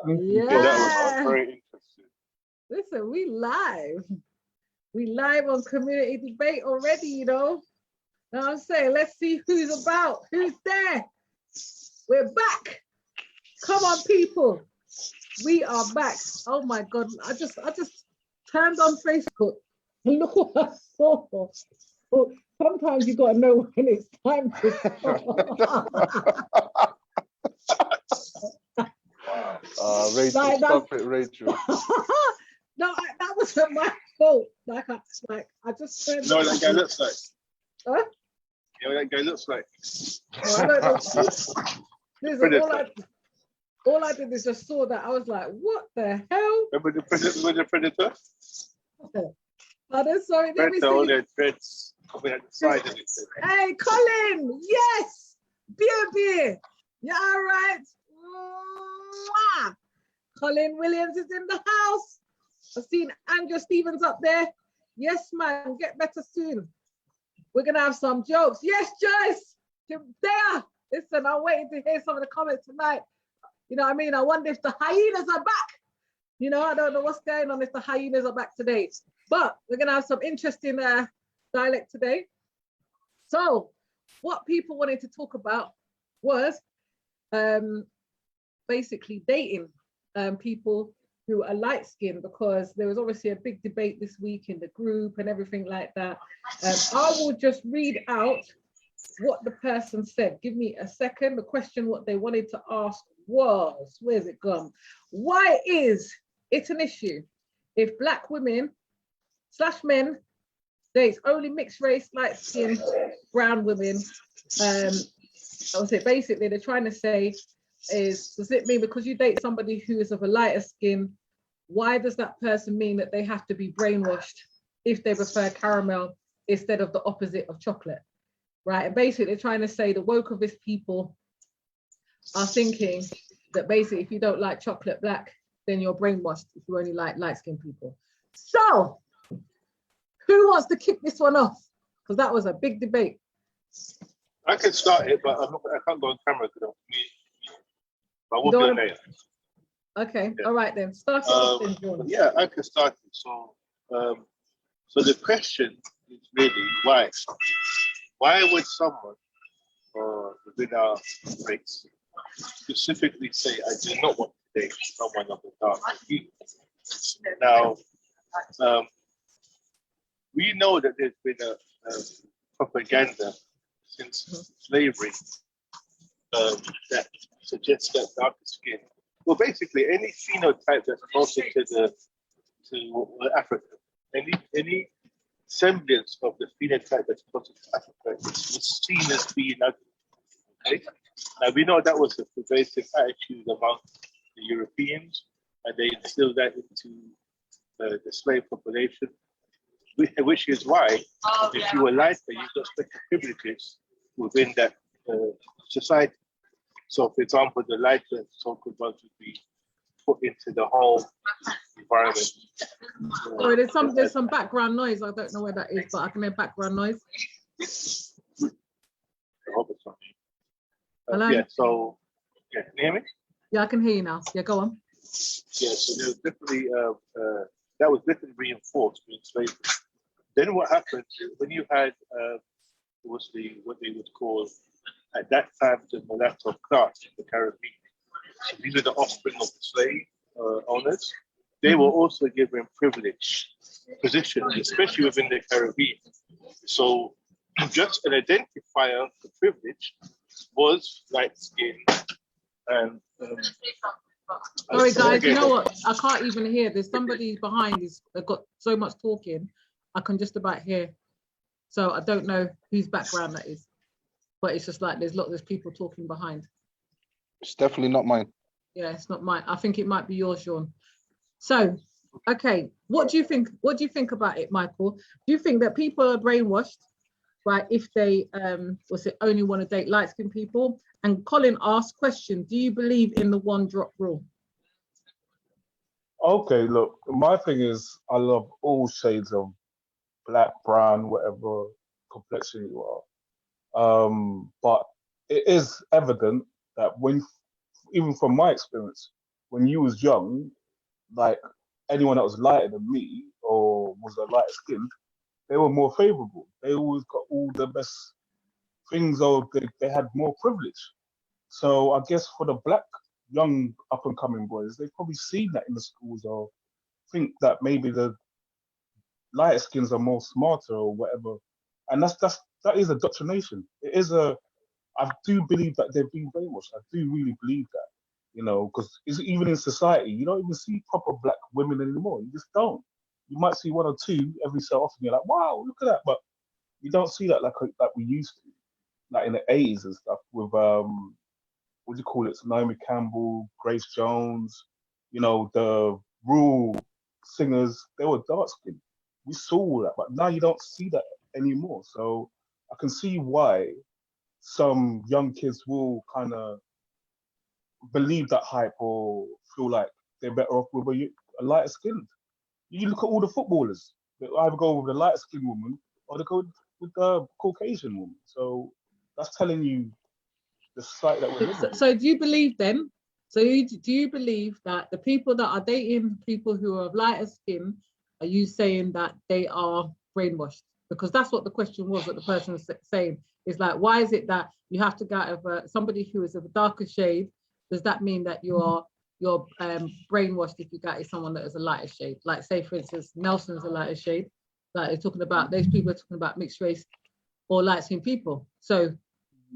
Yeah, that was very interesting. Listen, we live on community debate already, you know. Know what I'm saying? Let's see who's about, who's there. We're back. Come on, people. We are back. Oh my God. I just turned on Facebook and look what I saw. Oh, sometimes you gotta know when it's time to Rachel, stop it, Rachel. No, that wasn't my fault. I just turned. You know what that guy looks like? Huh? You know what that guy looks like? No, I don't know. Listen, all I did is just saw that. I was like, what the hell? Remember the predator? Pardon, sorry. Predator, all their dreads coming at the side of it. Hey, Colin, yes! Beer. You all right? Mwah! Colin Williams is in the house. I've seen Andrew Stevens up there. Yes, man, get better soon. We're going to have some jokes. Yes, Joyce, you're there. Listen, I'm waiting to hear some of the comments tonight. You know what I mean? I wonder if the hyenas are back. You know, I don't know what's going on if the hyenas are back today. But we're going to have some interesting dialect today. So what people wanted to talk about was basically dating people who are light-skinned, because there was obviously a big debate this week in the group and everything like that. I will just read out what the person said. Give me a second. The question, what they wanted to ask was, where's it gone? Why is it an issue if Black women / men dates only mixed race, light-skinned, brown women? I would say basically they're trying to say is, does it mean because you date somebody who is of a lighter skin, why does that person mean that they have to be brainwashed if they prefer caramel instead of the opposite of chocolate, right? And basically they're trying to say the wokeist people are thinking that basically if you don't like chocolate black, then you're brainwashed if you only like light-skinned people. So who wants to kick this one off? Because that was a big debate. I can start it, but I can't go on camera because I'm mute. But I will be later. Okay, yeah. All right then. Start it off then, John. Yeah, I can start it. So, so the question is really why? Why would someone within our race specifically say, I do not want to date someone of the dark hue? Now, we know that there's been a propaganda since slavery that suggests that darker skin, well, basically any phenotype that's closer to Africa, any semblance of the phenotype that's closer to Africa is seen as being ugly. Okay? Now we know that was a pervasive attitude among the Europeans, and they instilled that into the slave population, which is why if you were lighter, you got special privileges within that society. So, for example, the lighter so-called ones would be put into the whole environment. Sorry, there's some background noise. I don't know where that is, but I can hear background noise. I hope it's not me. Hello? Yeah, so, yeah, can you hear me? Yeah, I can hear you now. Yeah, go on. Yeah, so there was definitely, that was definitely reinforced in slavery. Then what happened when you had, what they would call, at that time, the mulatto class in the Caribbean. So these are the offspring of the slave owners. They were also given privileged positions, especially within the Caribbean. So just an identifier for privilege was light skin. And sorry guys, you know what? I can't even hear. There's somebody behind who's got so much talking, I can just about hear. So I don't know whose background that is. But it's just like there's people talking behind. It's definitely not mine. Yeah, it's not mine. I think it might be yours, Sean. So, okay, what do you think? What do you think about it, Michael? Do you think that people are brainwashed, right? If they only want to date light-skinned people? And Colin asked question: do you believe in the one-drop rule? Okay, look, my thing is I love all shades of black, brown, whatever complexion you are. But it is evident that even from my experience, when you was young, like anyone that was lighter than me or was a lighter skinned, they were more favorable. They always got all the best things, or they had more privilege. So I guess for the black young up and coming boys, they've probably seen that in the schools, or think that maybe the lighter skins are more smarter or whatever. And that is indoctrination. It is a I do believe that they're being brainwashed. I do really believe that, because even in society, you don't even see proper black women anymore. You just don't. You might see one or two every so often. You're like, wow, look at that. But you don't see that like we used to, like in the 80s and stuff with, what do you call it? Naomi Campbell, Grace Jones, the rural singers, they were dark skinned. We saw all that, but now you don't see that anymore. So I can see why some young kids will kind of believe that hype or feel like they're better off with a lighter skin. You look at all the footballers; they either go with a lighter skinned woman or they go with the Caucasian woman. So that's telling you the society that we're living in. So do you believe them? So do you believe that the people that are dating people who are of lighter skin, are you saying that they are brainwashed? Because that's what the question was that the person was saying. Is like, why is it that you have to go out of somebody who is of a darker shade? Does that mean that you're brainwashed if you get someone that is a lighter shade? Like, say for instance, Nelson's a lighter shade. Like they're talking about, those people are talking about mixed race or light skinned people. So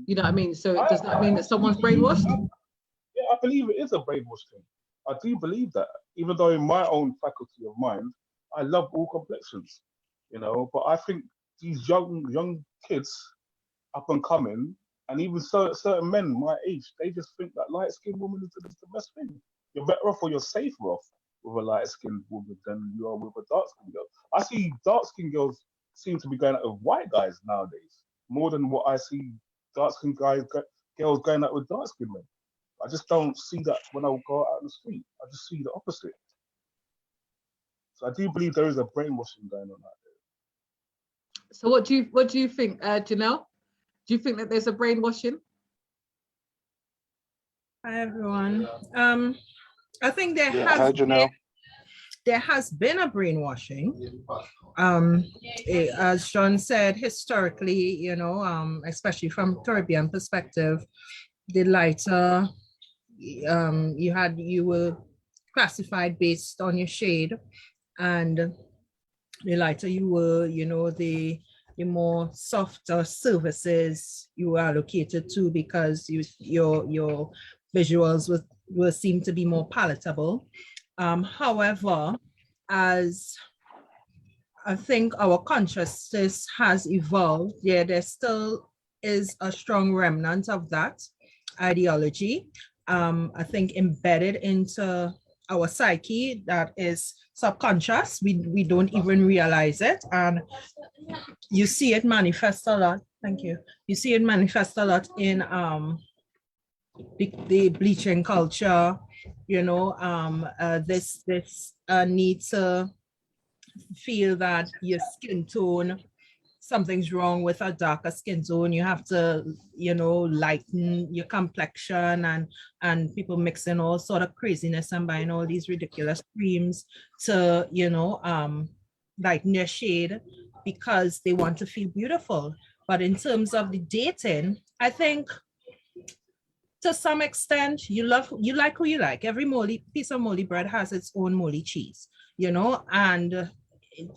you know what I mean? So does that mean that someone's brainwashed? Yeah, I believe it is a brainwash thing. I do believe that, even though in my own faculty of mind, I love all complexions, But I think these young kids up and coming, and even certain men my age, they just think that light skinned woman is the best thing. You're better off, or you're safer off with a light skinned woman than you are with a dark skinned girl. I see dark skinned girls seem to be going out with white guys nowadays more than what I see dark skinned girls going out with dark skinned men. I just don't see that when I go out in the street. I just see the opposite. So I do believe there is a brainwashing going on out there. So what do you think, Janelle? Do you think that there's a brainwashing? Hi everyone. I think there has been a brainwashing. As Sean said, historically, especially from Caribbean perspective, the lighter you were classified based on your shade, and the lighter you were, the more softer services you were allocated to, because your visuals were seem to be more palatable. However, as I think our consciousness has evolved, there still is a strong remnant of that ideology. I think embedded into our psyche that is subconscious. We don't even realize it. And you see it manifest a lot. Thank you. You see it manifest a lot in the bleaching culture, this need to feel that your skin tone, something's wrong with a darker skin tone. You have to, lighten your complexion, and people mixing all sort of craziness and buying all these ridiculous creams to, lighten their shade because they want to feel beautiful. But in terms of the dating, I think to some extent, you like who you like. Every piece of moldy bread has its own moldy cheese, and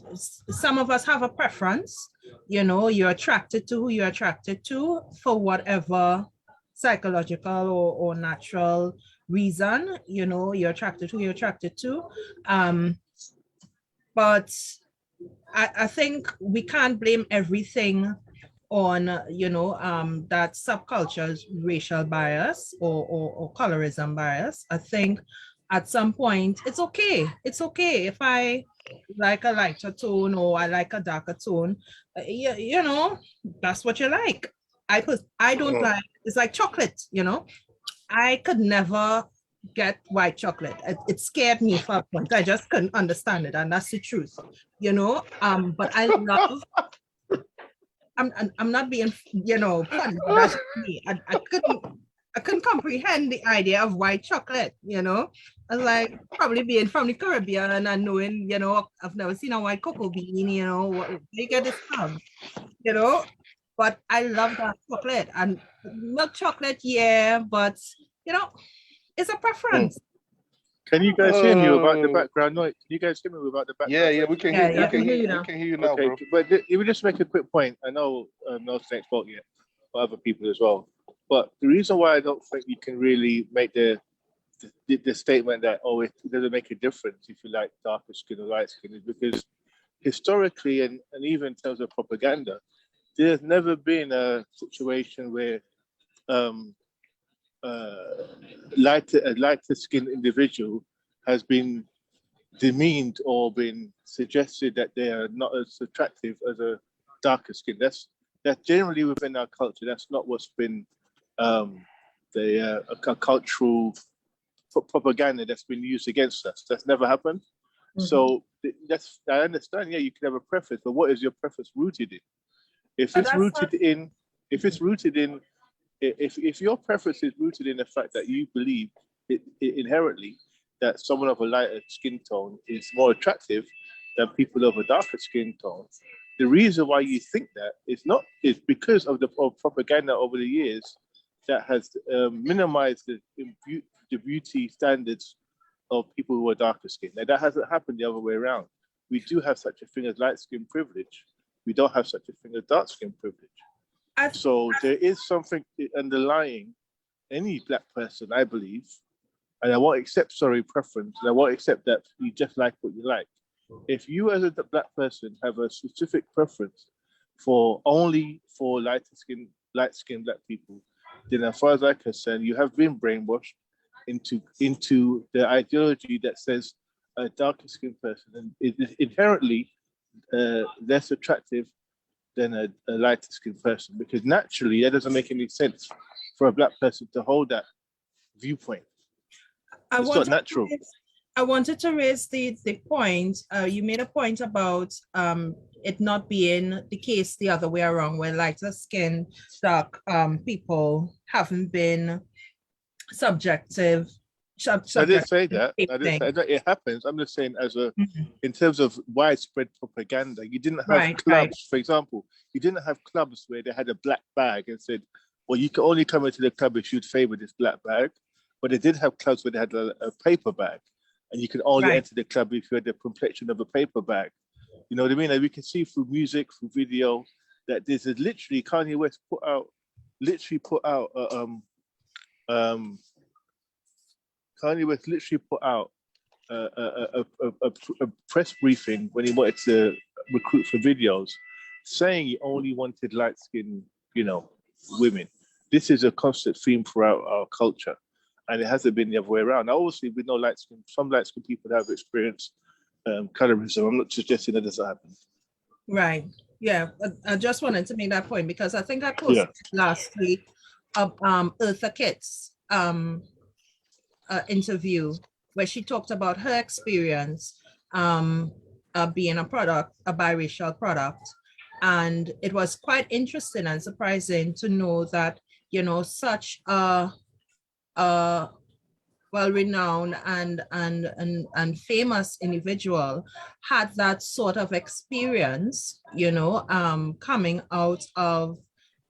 some of us have a preference. You're attracted to who you're attracted to for whatever psychological or natural reason. You're attracted to who you're attracted to. But I think we can't blame everything on that subculture's racial bias or colorism bias. I think at some point it's okay if I like a lighter tone or I like a darker tone. That's what you like. I don't like, it's like chocolate. I could never get white chocolate. It scared me for a point. I just couldn't understand it, and that's the truth. But I love. I'm not being funny. That's me. I I couldn't comprehend the idea of white chocolate, you know. I was like, probably being from the Caribbean and knowing, you know, I've never seen a white cocoa bean, you know, where you get this from, you know. But I love that chocolate and milk chocolate, yeah, but you know, it's a Mm. preference. Can you guys hear me without the background noise? Can you guys hear me without the background Yeah, noise? we can Yeah, hear, yeah. we can hear, you we now. can hear you now, Okay, bro. but it would just make a quick point. I know no thanks spoke yet for other people as well. But the reason why I don't think you can really make the statement that it doesn't make a difference if you like darker skin or light skin is because historically and even in terms of propaganda, there's never been a situation where um, a lighter skinned individual has been demeaned or been suggested that they are not as attractive as a darker skin. That's generally within our culture. That's not what's been a cultural propaganda that's been used against us. That's never happened. Mm-hmm. So I understand. Yeah, you can have a preference, but what is your preference rooted in? If your preference is rooted in the fact that you believe it inherently that someone of a lighter skin tone is more attractive than people of a darker skin tone, the reason why you think that is because of the propaganda over the years that has minimized the beauty standards of people who are darker skinned. Now, that hasn't happened the other way around. We do have such a thing as light skin privilege. We don't have such a thing as dark skin privilege. So there is something underlying any black person, I believe, and I won't accept preference, and I won't accept that you just like what you like. If you as a black person have a specific preference only for light skinned black people, then as far as I'm concerned, you have been brainwashed into the ideology that says a darker skinned person is inherently less attractive than a lighter skinned person, because naturally that doesn't make any sense for a black person to hold that viewpoint. It's not natural. I wanted to raise the point. You made a point about it not being the case the other way around, where lighter skin, dark people haven't been subjective. I didn't say that. I didn't say that. It happens. I'm just saying, in terms of widespread propaganda, you didn't have clubs, for example. You didn't have clubs where they had a black bag and said, well, you can only come into the club if you'd favor this black bag. But they did have clubs where they had a paper bag, and you could only enter the club if you had the complexion of a paper bag. You know what I mean? And we can see through music, through video, that there's literally Kanye West put out a press briefing when he wanted to recruit for videos, saying he only wanted light-skinned, women. This is a constant theme throughout our culture, and it hasn't been the other way around. Now, obviously, we know some light-skinned people have experienced colorism. I'm not suggesting that doesn't happen. Right. Yeah. I just wanted to make that point because I think I posted last week of Eartha Kitt's interview where she talked about her experience being a biracial product. And it was quite interesting and surprising to know that, such a well-renowned and famous individual had that sort of experience, coming out of,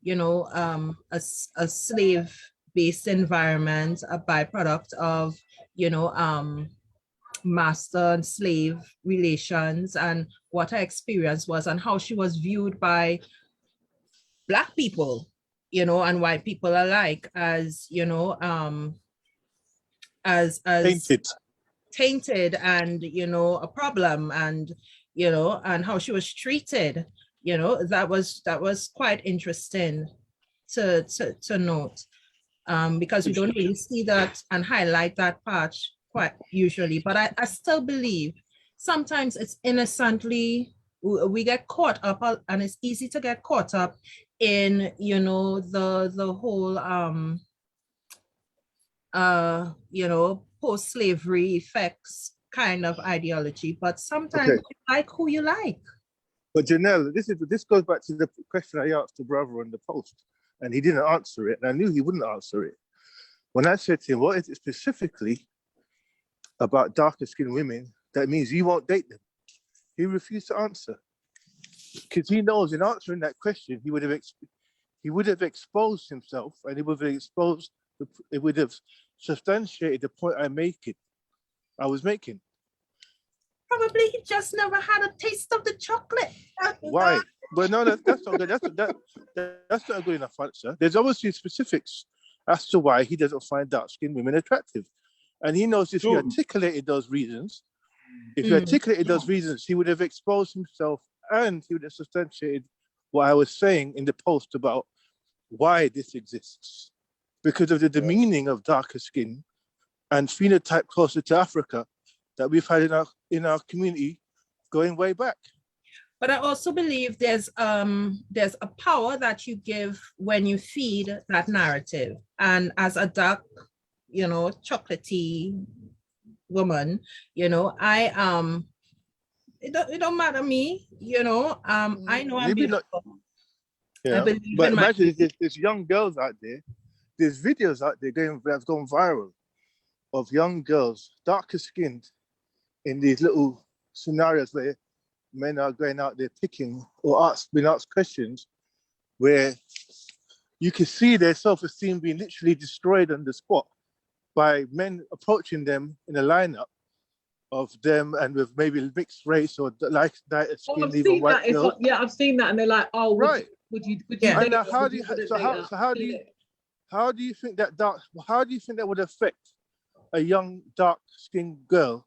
a slave-based environment, a byproduct of, master and slave relations, and what her experience was and how she was viewed by Black people, and white people alike as, as tainted and, a problem, and, and how she was treated, that was quite interesting to note, because we don't really see that and highlight that part quite usually. But I still believe sometimes it's innocently, we get caught up, and it's easy to get caught up in, the whole, post-slavery effects kind of ideology. But sometimes you like who you like. But Janelle, this goes back to the question I asked the brother on the post, and he didn't answer it, and I knew he wouldn't answer it. When I said to him, what is it specifically about darker skinned women that means you won't date them? He refused to answer because he knows in answering that question, he would have exposed himself, and it would have substantiated the point I was making. Probably he just never had a taste of the chocolate. Why? But no, that's not good. That's not a good enough answer. There's obviously specifics as to why he doesn't find dark-skinned women attractive. And he knows if he articulated those reasons, he would have exposed himself and he would have substantiated what I was saying in the post about why this exists. Because of the demeaning of darker skin and phenotype closer to Africa that we've had in our community going way back. But I also believe there's a power that you give when you feed that narrative. And as a dark, chocolatey woman, I it don't matter me, I know I'm beautiful. Yeah. But imagine there's young girls out there. There's videos out there that's gone viral of young girls, darker skinned, in these little scenarios where men are going out there picking or being asked questions where you can see their self-esteem being literally destroyed on the spot by men approaching them in a lineup of them and with maybe mixed race or light skin, even white girls. I've seen that, and they're like, "Oh, right? Would you? And now how do you think that would affect a young dark-skinned girl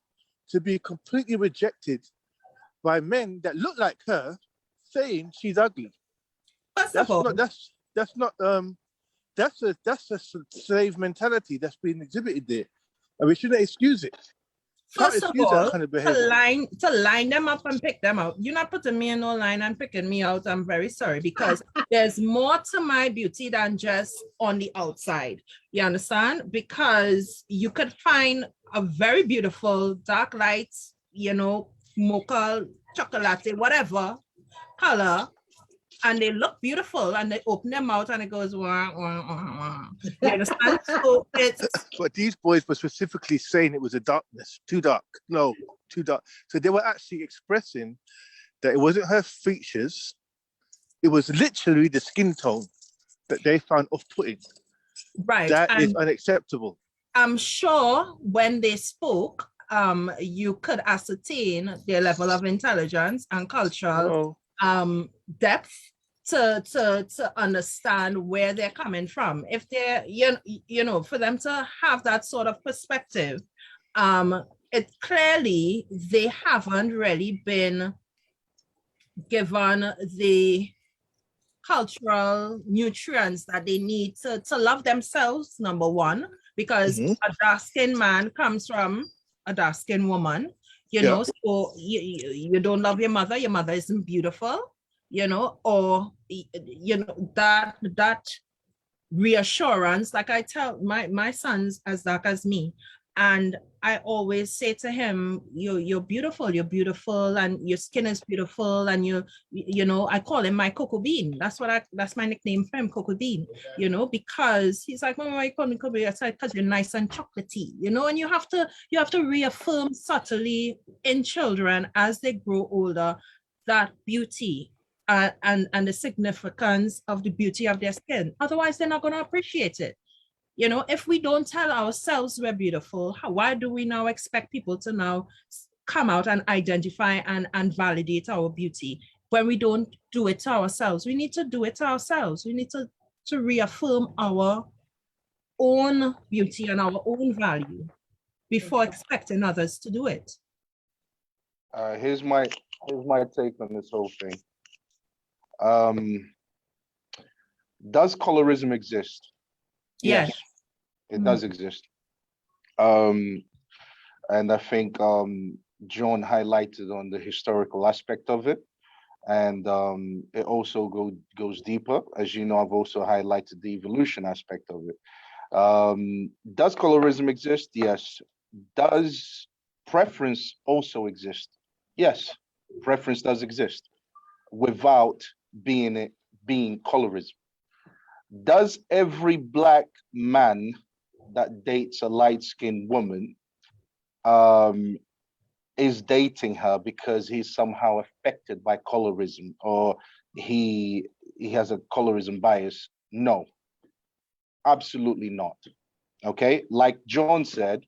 to be completely rejected by men that look like her, saying she's ugly? That's a slave mentality that's being exhibited there, and we shouldn't excuse it. First of all, kind of to line them up and pick them out. You're not putting me in no line and picking me out. I'm very sorry, because there's more to my beauty than just on the outside. You understand? Because you could find a very beautiful dark light, mocha, chocolate, whatever color, and they look beautiful, and they open their mouth and it goes wah, wah, wah, wah. You understand? So but these boys were specifically saying it was a darkness, too dark. So they were actually expressing that it wasn't her features, it was literally the skin tone that they found off-putting. Right. That is unacceptable. I'm sure when they spoke, you could ascertain their level of intelligence and cultural depth to understand where they're coming from. If they're, for them to have that sort of perspective, it clearly they haven't really been given the cultural nutrients that they need to love themselves, number one, because a dark-skinned man comes from a dark-skinned woman, so you don't love your mother isn't beautiful, or that reassurance. Like I tell my son's as dark as me, and I always say to him, you're beautiful, and your skin is beautiful, and I call him my cocoa bean. That's my nickname for him, cocoa bean, because he's like, Mama, why you call me cocoa bean? I said, because you're nice and chocolatey, and you have to reaffirm subtly in children as they grow older that beauty and the significance of the beauty of their skin. Otherwise, they're not going to appreciate it. If we don't tell ourselves we're beautiful, why do we now expect people to now come out and identify and validate our beauty when we don't do it to ourselves? We need to do it to ourselves. We need to reaffirm our own beauty and our own value before expecting others to do it. Here's my take on this whole thing. Does colorism exist? Yes. It does exist. And I think John highlighted on the historical aspect of it. And it also goes deeper. As you know, I've also highlighted the evolution aspect of it. Does colorism exist? Yes. Does preference also exist? Yes, preference does exist without being colorism. Does every Black man that dates a light-skinned woman is dating her because he's somehow affected by colorism, or he has a colorism bias. No, absolutely not. Okay, like John said,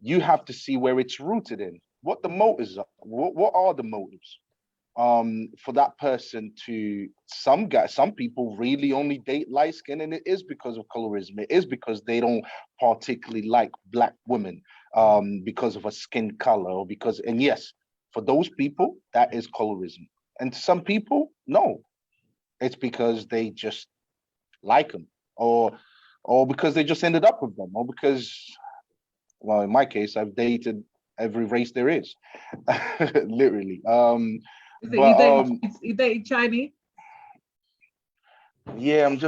you have to see where it's rooted in. What the motives are. What are the motives? For that person to, some people really only date light skin, and it is because of colorism. It is because they don't particularly like black women because of a skin color, or because, and yes, for those people, that is colorism. And to some people, no, it's because they just like them, or because they just ended up with them, or because, well, in my case, I've dated every race there is, literally. You dated Chinese? Yeah, I'm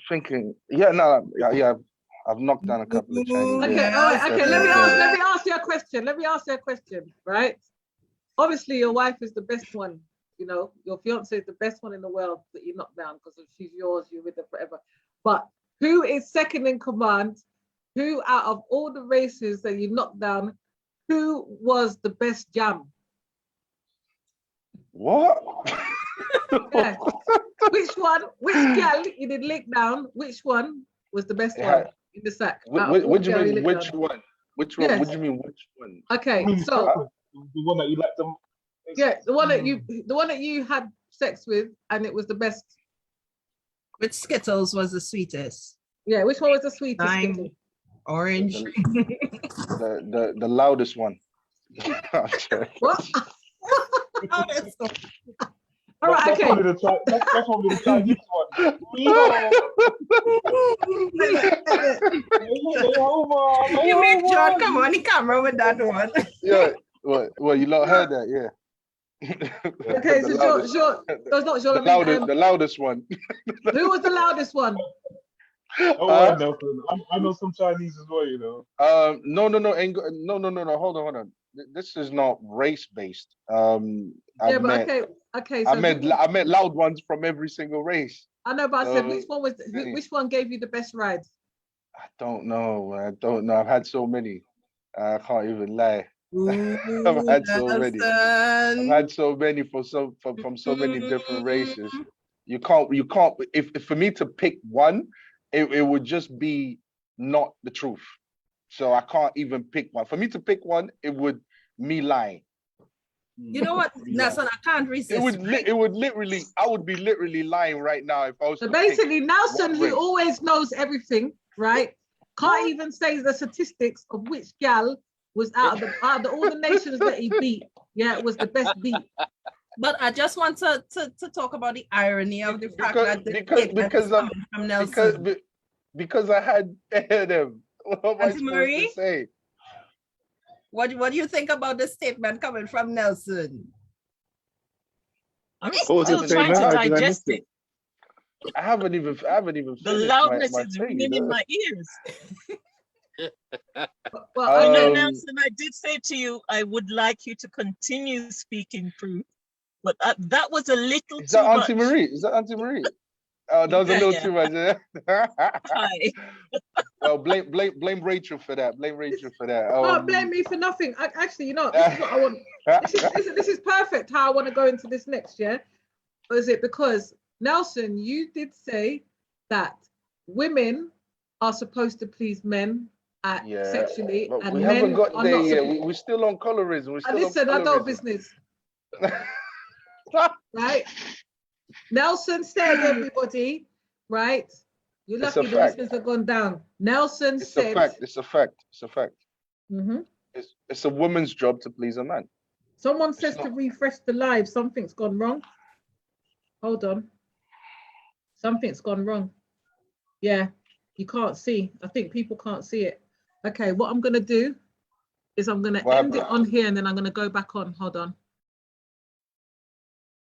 thinking. Yeah, no, yeah, I've knocked down a couple of Chinese. Okay, Yeah, all right, okay. Let definitely. me ask you a question. Right? Obviously, your wife is the best one. You know, your fiance is the best one in the world that you knock down because she's yours. You're with her forever. But who is second in command? Who out of all the races that you knocked down, who was the best jam? What? Yeah. Which one? Which gal you did lick down? Which one was the best one in the sack? What do you mean? Which one? Which one? Yes. What do you mean? Which one? Okay, I mean, so the one that you like them. yeah, the one that you had sex with, and it was the best. Which Skittles was the sweetest? Yeah, which one was the sweetest? Lime, Skittle? orange. The loudest one. What? Oh, that's so- All right, That's okay. probably the Chinese one. You make John come on the camera with that one. Yeah. Well, you lot heard that, yeah. Okay, The so loudest- that's not Jean. the loudest one. Who was the loudest one? Oh, Nelson. I know some Chinese as well, you know. No, no. Hold on. This is not race based. Yeah, but okay. So I meant loud ones from every single race. I know, but I said which one gave you the best ride? I don't know. I've had so many. I can't even lie. I've had so many. I've had so many from so many different races. You can't. If for me to pick one, it would just be not the truth. So I can't even pick one. For me to pick one, it would me lying. You know what, Nelson, I can't resist. It would literally, I would be literally lying right now if I was. So basically, Nelson, who race. always knows everything, right? Can't even say the statistics of which gal was out of all the nations that he beat. Yeah, it was the best beat. But I just want to talk about the irony of the fact that from Nelson. Because I had them. What am I supposed Marie? to say? What do you think about the statement coming from Nelson? I'm still trying to digest it. I haven't even The loudness is ringing in my ears. Well, Nelson, I did say to you, I would like you to continue speaking through, but that was a little too much. Is that Auntie Marie? Oh, that was a little too much. Hi. Well, blame Rachel for that. Blame Rachel for that. Don't blame me for nothing. Actually, you know, this is what I want. This is perfect how I want to go into this next year. Is it because, Nelson, you did say that women are supposed to please men sexually, but and we men haven't got are there not yet. We're still on colorism. Listen, I know business. Right? Nelson said, everybody, right? You're lucky the listeners have gone down. Nelson said. It's a fact. Mm-hmm. It's a woman's job to please a man. Someone says to refresh the live. Something's gone wrong. Hold on. Something's gone wrong. Yeah, you can't see. I think people can't see it. Okay, what I'm going to do is I'm going to end it on here and then I'm going to go back on. Hold on.